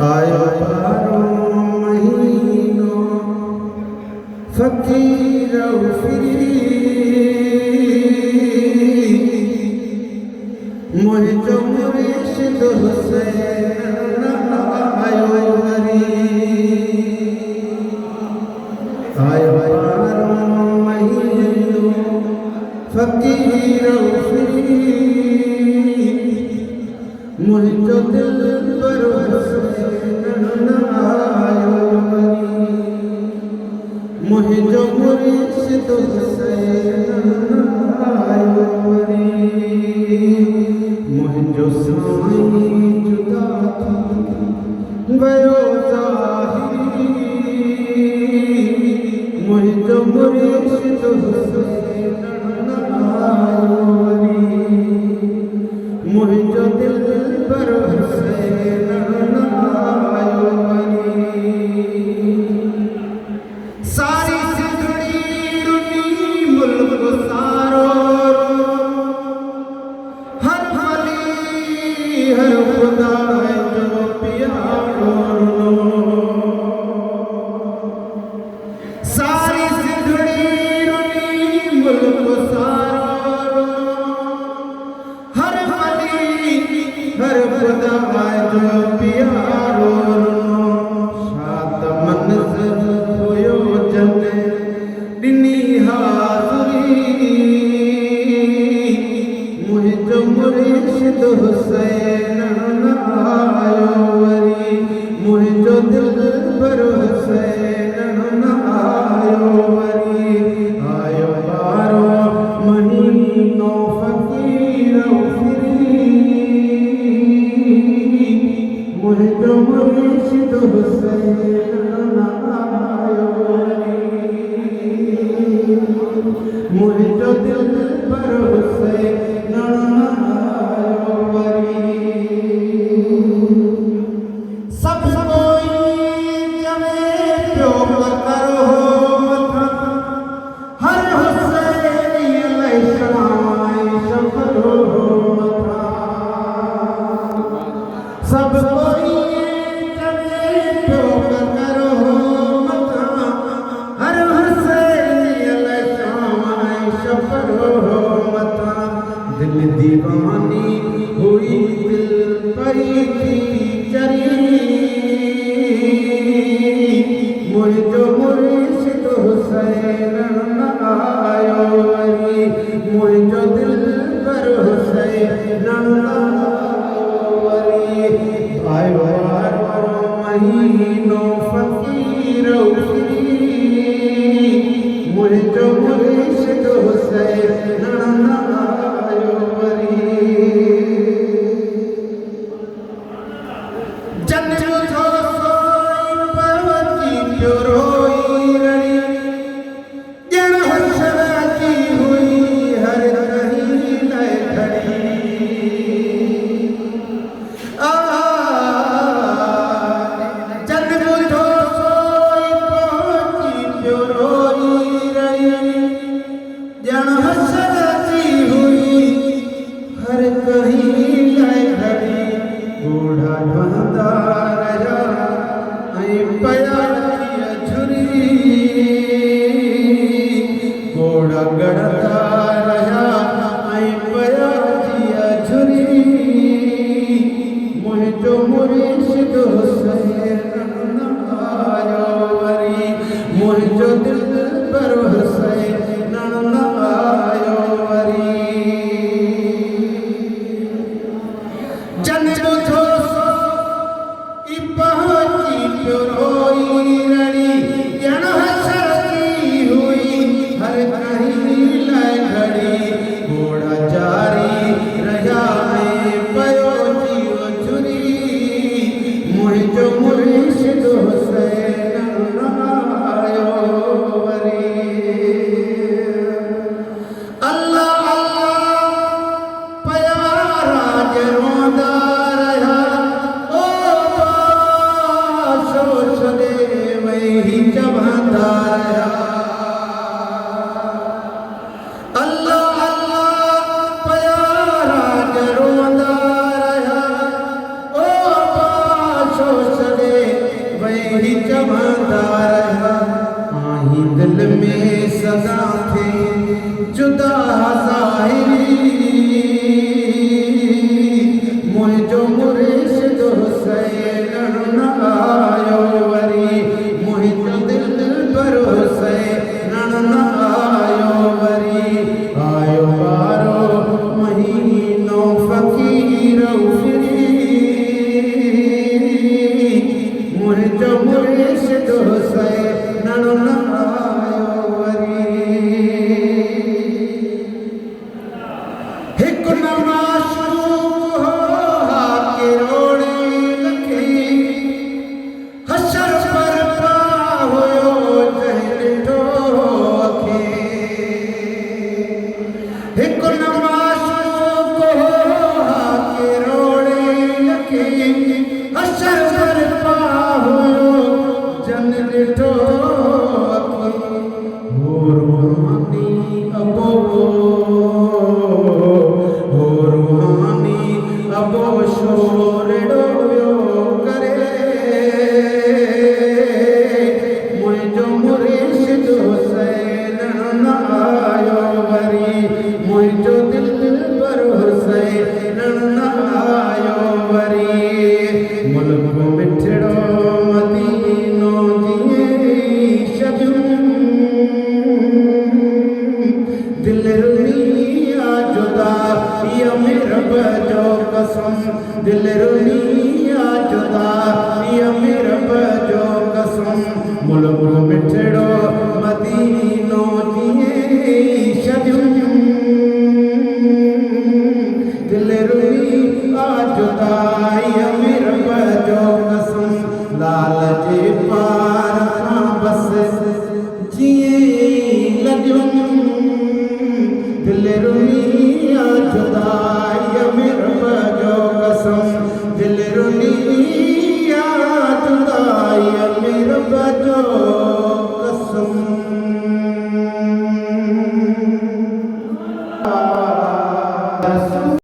आयो पारो महीनो फकीर फिरी मुझो मुर्शिद हुसैन आयो हरी आयो पारो महीनो फकीर फिरी मुझो दिल पर हुसैन आयो हरी मुझो मुर्शिद हुसैन आयो हरी मुझो साईं जुदा थी गयो ज़ाहिरी मुझो मुर्शिद हुसैन आयो हरी मुझो दिल पर हुसैन आयो हरी सारी सिंधड़ी रुनी मुल्क सारो हर वली हर खुदा है जो प्यारो सारी सिंधड़ी रुनी मुल्क सारो हर वली हर खुदा है जो प्यारो सात मंज़िल हुयो जने दिनी हाज़री मुझो मुर्शिद हुसैन आयो हरी मुझो दिल पर हुसैन आयो हरी आयो पारो महीनो फकीर फिरी मुझो मुर्शिद हुसैन आयो हरी मुझो दिल पर हुसैन आयो हरी सब कोई जमे प्यो करो मथा हर हुसैन अलैहिस्सलाम शफरो मथा सब कोई जमे प्यो करो मथा हर हुसैन अलैहिस्सलाम शफरो मथा दिल दीवानी हुई दिल परी थी चरी मुझो मुर्शिद हुसैन आयो हरी मुझो दिल पर हुसैन आयो हरी आयो महीनो फकीर फिरी मुझो मुर्शिद हुसैन आयो हरी जन्नत थो सोई पवती प्योरोई रही जन हसरती हुई हर कहीं नए खड़ी जन्नत थो सोई पवती प्योरोई रही जन हसरती हुई हर कहीं नए खड़ी बूढ़ा बंदा रहा ऐ पया झुरी घोड़ा गड़ता रहा ऐ पया झुरी मुझो मुर्शिद हुसैन आयो हरी मुझो दिल पर हुसैन आयो हरी जन्नत थो सोई पवती प्योरोई रही जन हसरती हुई हर कहीं नए घड़ी घोड़ा जारी रहा है पयो झुरी वरी चवंदा रहा आही दिल में सदा थे जुदा ज़ाहिरी मुंहिंजो मुर्शिद हुसैन न आयो वरी मुंहिंजो दिल पर हुसैन न आयो वरी आयो बारो महीनो फ़कीर फिरी मुंहिंजो मुर्शिद हुसैन न आयो वरी हिकु नवाशूक हो के रोड़े लखे हशर पर पा हुयो जंहिं ॾिठो अखे हिकु नवाशूक हो के रोड़े लखे हशर